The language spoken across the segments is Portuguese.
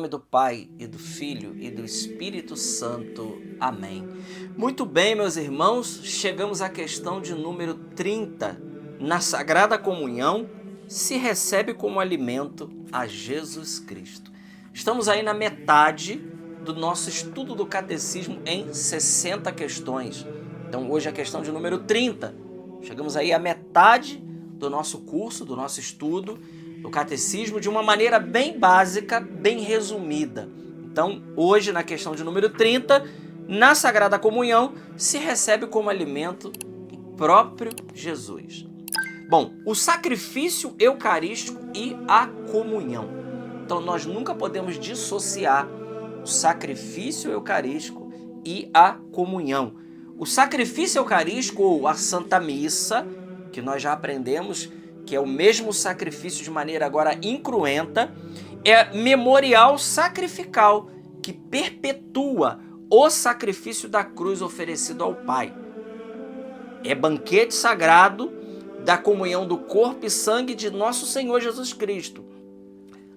Em nome do Pai, e do Filho, e do Espírito Santo. Amém. Muito bem, meus irmãos, chegamos à questão de número 30. Na Sagrada Comunhão, se recebe como alimento a Jesus Cristo. Estamos aí na metade do nosso estudo do Catecismo em 60 questões. Então, hoje é a questão de número 30. Chegamos aí à metade do nosso curso, do nosso estudo do Catecismo, de uma maneira bem básica, bem resumida. Então, hoje, na questão de número 30, na Sagrada Comunhão, se recebe como alimento o próprio Jesus. Bom, o sacrifício eucarístico e a comunhão. Então, nós nunca podemos dissociar o sacrifício eucarístico e a comunhão. O sacrifício eucarístico, ou a Santa Missa, que nós já aprendemos, que é o mesmo sacrifício de maneira agora incruenta, é memorial sacrificial, que perpetua o sacrifício da cruz oferecido ao Pai. É banquete sagrado da comunhão do corpo e sangue de nosso Senhor Jesus Cristo.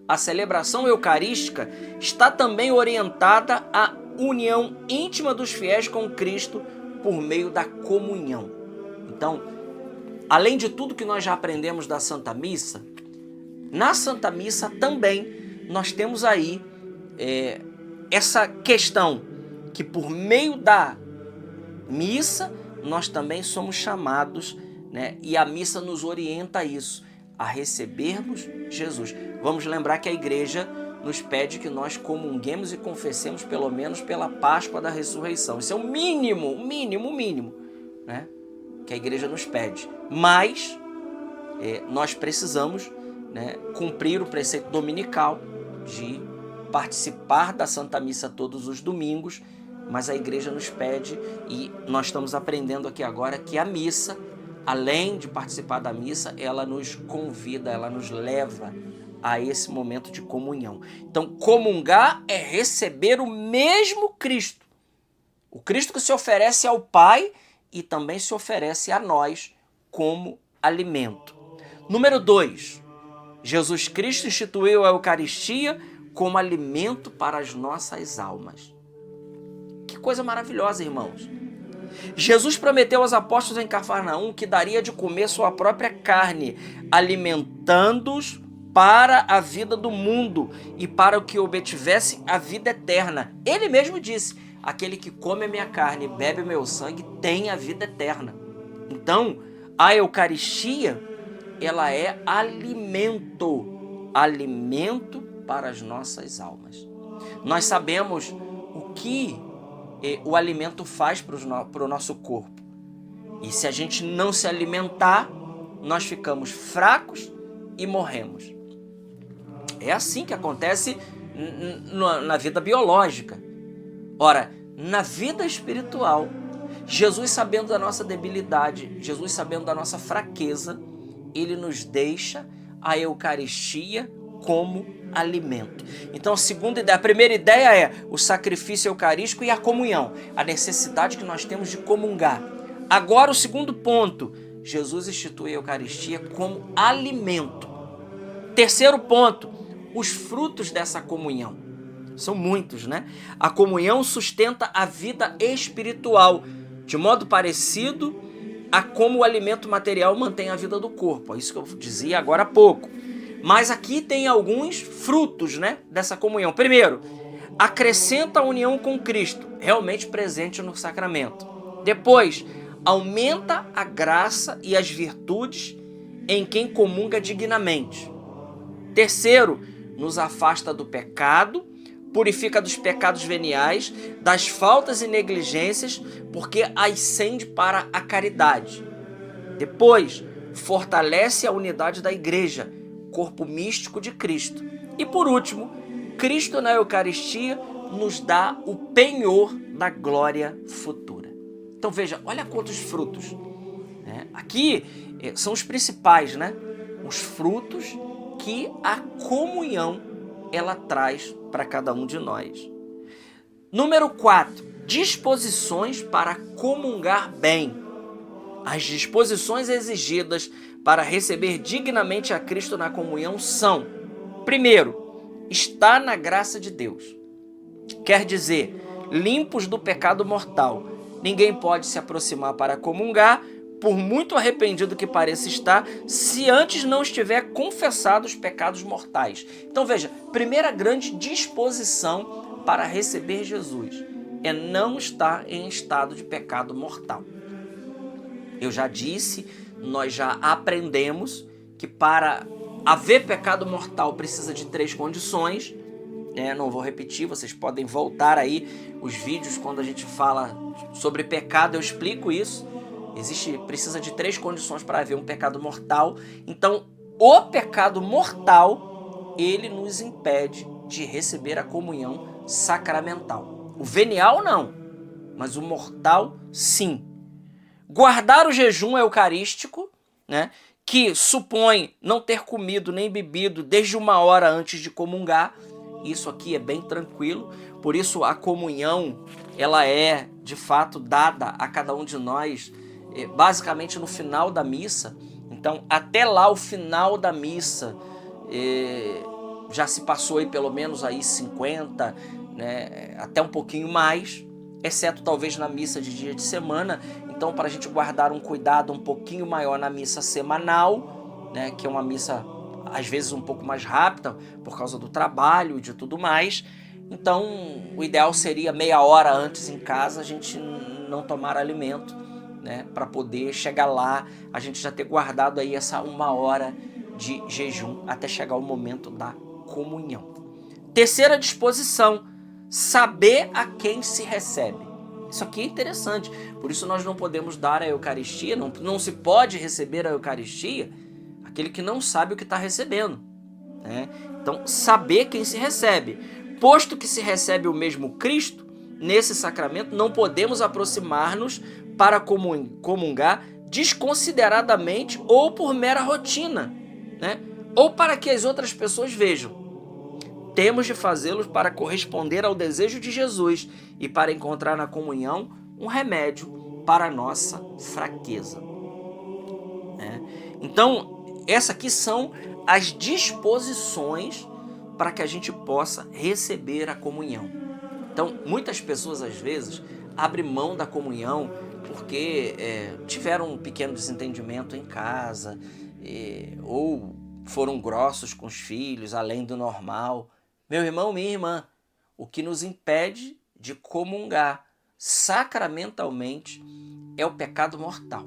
A celebração eucarística está também orientada à união íntima dos fiéis com Cristo por meio da comunhão. Então, além de tudo que nós já aprendemos da Santa Missa, na Santa Missa também nós temos aí essa questão que por meio da missa nós também somos chamados, né, e a missa nos orienta a isso, a recebermos Jesus. Vamos lembrar que a igreja nos pede que nós comunguemos e confessemos pelo menos pela Páscoa da Ressurreição. Isso é o mínimo, né, que a igreja nos pede. Mas nós precisamos, né, cumprir o preceito dominical de participar da Santa Missa todos os domingos, mas a igreja nos pede, e nós estamos aprendendo aqui agora que a missa, além de participar da missa, ela nos convida, ela nos leva a esse momento de comunhão. Então, comungar é receber o mesmo Cristo. O Cristo que se oferece ao Pai e também se oferece a nós como alimento. Número 2. Jesus Cristo instituiu a Eucaristia como alimento para as nossas almas. Que coisa maravilhosa, irmãos. Jesus prometeu aos apóstolos em Cafarnaum que daria de comer sua própria carne, alimentando-os para a vida do mundo e para o que obtivesse a vida eterna. Ele mesmo disse: aquele que come a minha carne e bebe o meu sangue tem a vida eterna. Então, a Eucaristia, ela é alimento para as nossas almas. Nós sabemos o que o alimento faz para o nosso corpo. E se a gente não se alimentar, nós ficamos fracos e morremos. É assim que acontece na vida biológica. Ora, na vida espiritual, Jesus, sabendo da nossa debilidade, Jesus sabendo da nossa fraqueza, ele nos deixa a Eucaristia como alimento. Então, a primeira ideia é o sacrifício eucarístico e a comunhão, a necessidade que nós temos de comungar. Agora, o segundo ponto, Jesus institui a Eucaristia como alimento. Terceiro ponto, os frutos dessa comunhão. São muitos, né? A comunhão sustenta a vida espiritual, de modo parecido a como o alimento material mantém a vida do corpo. É isso que eu dizia agora há pouco. Mas aqui tem alguns frutos, né, dessa comunhão. Primeiro, acrescenta a união com Cristo, realmente presente no sacramento. Depois, aumenta a graça e as virtudes em quem comunga dignamente. Terceiro, nos afasta do pecado, purifica dos pecados veniais, das faltas e negligências, porque ascende para a caridade. Depois, fortalece a unidade da igreja, corpo místico de Cristo. E por último, Cristo na Eucaristia nos dá o penhor da glória futura. Então veja, olha quantos frutos. Aqui são os principais, né? Os frutos que a comunhão ela traz para cada um de nós. Número 4, disposições para comungar bem. As disposições exigidas para receber dignamente a Cristo na comunhão são: primeiro, está na graça de Deus. Quer dizer, limpos do pecado mortal. Ninguém pode se aproximar para comungar, por muito arrependido que pareça estar, se antes não estiver confessado os pecados mortais. Então veja, primeira grande disposição para receber Jesus é não estar em estado de pecado mortal. Eu já disse, nós já aprendemos que para haver pecado mortal precisa de 3 condições. Não vou repetir, vocês podem voltar aí os vídeos quando a gente fala sobre pecado, eu explico isso. Precisa de 3 condições para haver um pecado mortal. Então, o pecado mortal, ele nos impede de receber a comunhão sacramental. O venial não, mas o mortal sim. Guardar o jejum eucarístico, que supõe não ter comido nem bebido desde 1 hora antes de comungar. Isso aqui é bem tranquilo, por isso a comunhão ela é de fato dada a cada um de nós basicamente no final da missa. Então até lá o final da missa já se passou aí pelo menos aí 50, até um pouquinho mais, exceto talvez na missa de dia de semana. Então para a gente guardar um cuidado um pouquinho maior na missa semanal, que é uma missa às vezes um pouco mais rápida por causa do trabalho e de tudo mais. Então o ideal seria meia hora antes em casa a gente não tomar alimento, para poder chegar lá, a gente já ter guardado aí essa 1 hora de jejum até chegar o momento da comunhão. Terceira disposição, saber a quem se recebe. Isso aqui é interessante, por isso nós não podemos dar a Eucaristia, não se pode receber a Eucaristia aquele que não sabe o que está recebendo. Então, saber quem se recebe. Posto que se recebe o mesmo Cristo, nesse sacramento não podemos aproximar-nos para comungar desconsideradamente ou por mera rotina, ou para que as outras pessoas vejam. Temos de fazê-los para corresponder ao desejo de Jesus e para encontrar na comunhão um remédio para a nossa fraqueza. Então, essas aqui são as disposições para que a gente possa receber a comunhão. Então, muitas pessoas às vezes abrem mão da comunhão porque tiveram um pequeno desentendimento em casa, ou foram grossos com os filhos, além do normal. Meu irmão, minha irmã, o que nos impede de comungar sacramentalmente é o pecado mortal.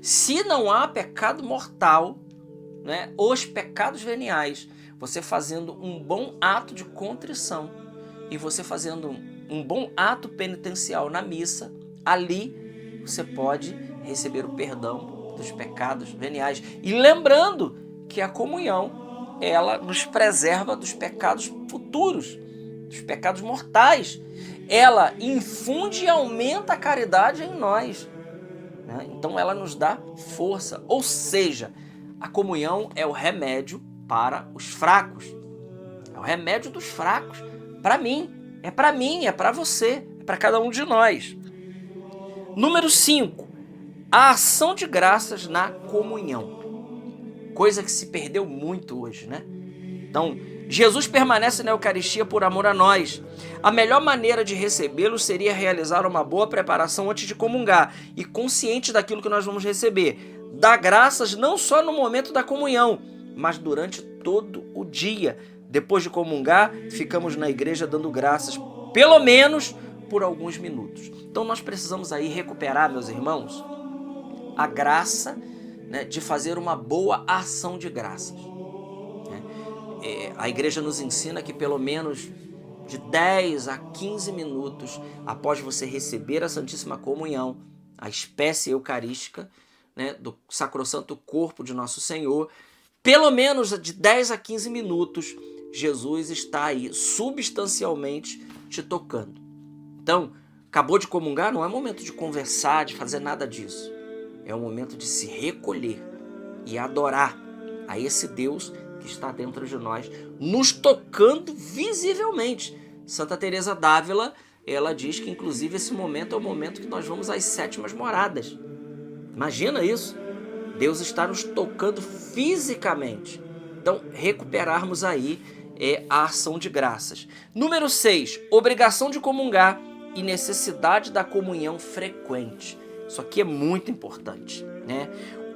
Se não há pecado mortal, os pecados veniais, você fazendo um bom ato de contrição e você fazendo um bom ato penitencial na missa, ali você pode receber o perdão dos pecados veniais. E lembrando que a comunhão, ela nos preserva dos pecados futuros, dos pecados mortais. Ela infunde e aumenta a caridade em nós. Então ela nos dá força, ou seja, a comunhão é o remédio para os fracos, é o remédio dos fracos, para mim, é para você, é para cada um de nós. Número 5, a ação de graças na comunhão, coisa que se perdeu muito hoje, Então, Jesus permanece na Eucaristia por amor a nós. A melhor maneira de recebê-lo seria realizar uma boa preparação antes de comungar e consciente daquilo que nós vamos receber. Dar graças não só no momento da comunhão, mas durante todo o dia. Depois de comungar, ficamos na igreja dando graças, pelo menos por alguns minutos. Então nós precisamos aí recuperar, meus irmãos, a graça de fazer uma boa ação de graças. A igreja nos ensina que pelo menos de 10 a 15 minutos após você receber a Santíssima Comunhão, a espécie eucarística, do sacrossanto corpo de Nosso Senhor, pelo menos de 10 a 15 minutos, Jesus está aí substancialmente te tocando. Então, acabou de comungar, não é momento de conversar, de fazer nada disso. É o momento de se recolher e adorar a esse Deus que está dentro de nós, nos tocando visivelmente. Santa Teresa d'Ávila, ela diz que inclusive esse momento é o momento que nós vamos às 7ª moradas. Imagina isso, Deus está nos tocando fisicamente. Então, recuperarmos aí é a ação de graças. Número 6, obrigação de comungar e necessidade da comunhão frequente. Isso aqui é muito importante, né?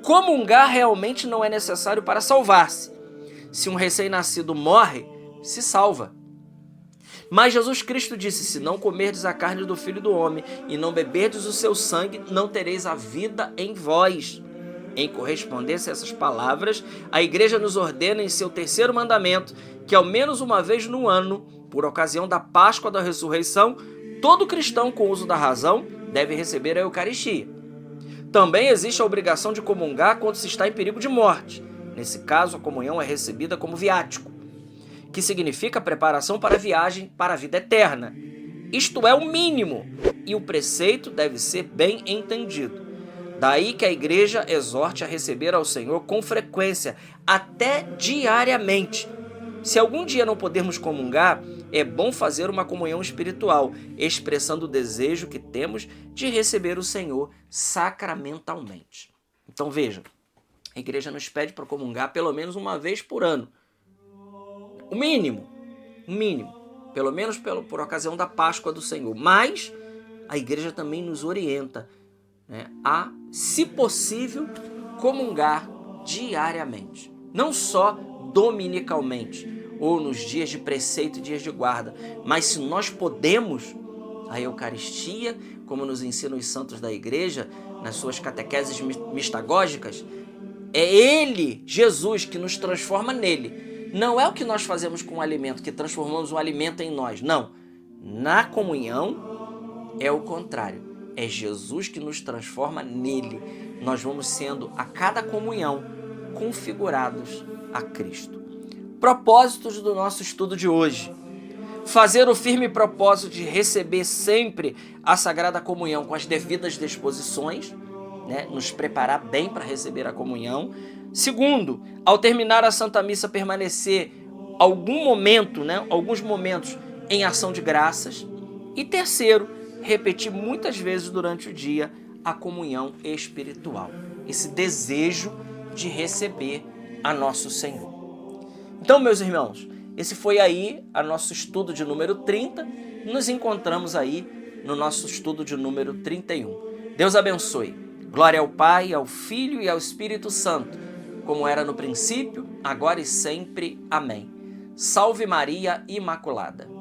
Comungar realmente não é necessário para salvar-se. Se um recém-nascido morre, se salva. Mas Jesus Cristo disse: se não comerdes a carne do Filho do Homem e não beberdes o seu sangue, não tereis a vida em vós. Em correspondência a essas palavras, a Igreja nos ordena em seu terceiro mandamento que ao menos uma vez no ano, por ocasião da Páscoa da Ressurreição, todo cristão com uso da razão deve receber a Eucaristia. Também existe a obrigação de comungar quando se está em perigo de morte. Nesse caso, a comunhão é recebida como viático, que significa preparação para a viagem para a vida eterna. Isto é o mínimo, e o preceito deve ser bem entendido. Daí que a Igreja exorte a receber ao Senhor com frequência, até diariamente. Se algum dia não pudermos comungar, é bom fazer uma comunhão espiritual, expressando o desejo que temos de receber o Senhor sacramentalmente. Então veja, a Igreja nos pede para comungar pelo menos uma vez por ano. O mínimo, pelo menos por ocasião da Páscoa do Senhor. Mas a Igreja também nos orienta, né, a, se possível, comungar diariamente. Não só dominicalmente, ou nos dias de preceito e dias de guarda, mas se nós podemos, a Eucaristia, como nos ensinam os santos da Igreja, nas suas catequeses mistagógicas, é Ele, Jesus, que nos transforma nele. Não é o que nós fazemos com o alimento, que transformamos o alimento em nós. Não. Na comunhão é o contrário. É Jesus que nos transforma nele. Nós vamos sendo, a cada comunhão, configurados a Cristo. Propósitos do nosso estudo de hoje. Fazer o firme propósito de receber sempre a Sagrada Comunhão com as devidas disposições, né? Nos preparar bem para receber a comunhão. Segundo, ao terminar a Santa Missa, permanecer alguns momentos em ação de graças. E terceiro, repetir muitas vezes durante o dia a comunhão espiritual. Esse desejo de receber a nosso Senhor. Então, meus irmãos, esse foi aí o nosso estudo de número 30. Nos encontramos aí no nosso estudo de número 31. Deus abençoe. Glória ao Pai, ao Filho e ao Espírito Santo, como era no princípio, agora e sempre. Amém. Salve Maria Imaculada.